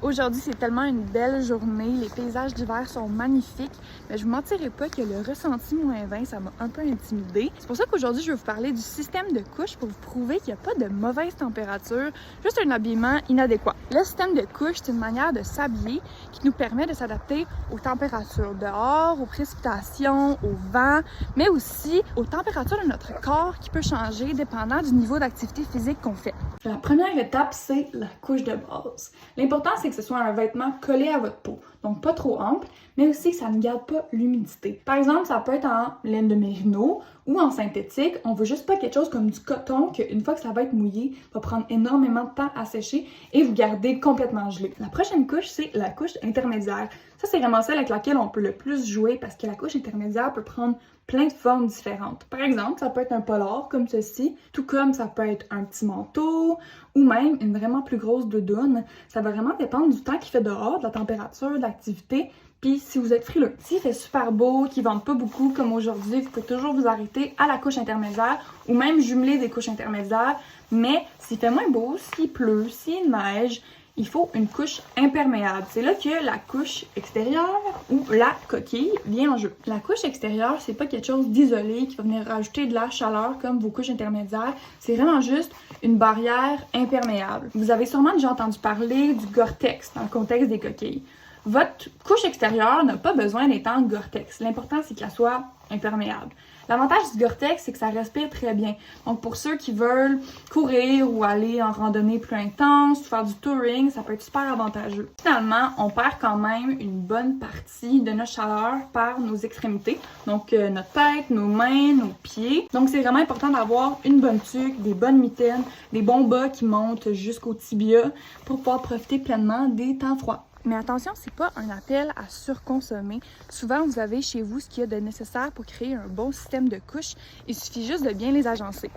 Aujourd'hui, c'est tellement une belle journée, les paysages d'hiver sont magnifiques, mais je vous mentirai pas que le ressenti -20, ça m'a un peu intimidée. C'est pour ça qu'aujourd'hui, je vais vous parler du système de couche pour vous prouver qu'il n'y a pas de mauvaise température, juste un habillement inadéquat. Le système de couche, c'est une manière de s'habiller qui nous permet de s'adapter aux températures dehors, aux précipitations, au vent, mais aussi aux températures de notre corps qui peut changer dépendant du niveau d'activité physique qu'on fait. La première étape, c'est la couche de base. L'important, c'est que ce soit un vêtement collé à votre peau, donc pas trop ample, mais aussi que ça ne garde pas l'humidité. Par exemple, ça peut être en laine de mérino ou en synthétique. On veut juste pas quelque chose comme du coton qu'une fois que ça va être mouillé, va prendre énormément de temps à sécher et vous garder complètement gelé. La prochaine couche, c'est la couche intermédiaire. Ça, c'est vraiment celle avec laquelle on peut le plus jouer parce que la couche intermédiaire peut prendre plein de formes différentes. Par exemple, ça peut être un polar comme ceci, tout comme ça peut être un petit manteau ou même une vraiment plus grosse doudoune. Ça va vraiment dépendre du temps qu'il fait dehors, de la température, de l'activité, puis si vous êtes frileux. S'il fait super beau, qu'il ne vente pas beaucoup comme aujourd'hui, vous pouvez toujours vous arrêter à la couche intermédiaire ou même jumeler des couches intermédiaires. Mais s'il fait moins beau, s'il pleut, s'il neige, il faut une couche imperméable. C'est là que la couche extérieure ou la coquille vient en jeu. La couche extérieure, c'est pas quelque chose d'isolé qui va venir rajouter de la chaleur comme vos couches intermédiaires. C'est vraiment juste une barrière imperméable. Vous avez sûrement déjà entendu parler du Gore-Tex dans le contexte des coquilles. Votre couche extérieure n'a pas besoin d'être en Gore-Tex. L'important, c'est qu'elle soit imperméable. L'avantage du Gore-Tex, c'est que ça respire très bien. Donc, pour ceux qui veulent courir ou aller en randonnée plus intense, faire du touring, ça peut être super avantageux. Finalement, on perd quand même une bonne partie de notre chaleur par nos extrémités. Donc, notre tête, nos mains, nos pieds. Donc, c'est vraiment important d'avoir une bonne tuque, des bonnes mitaines, des bons bas qui montent jusqu'au tibia pour pouvoir profiter pleinement des temps froids. Mais attention, c'est pas un appel à surconsommer. Souvent, vous avez chez vous ce qu'il y a de nécessaire pour créer un bon système de couche. Il suffit juste de bien les agencer.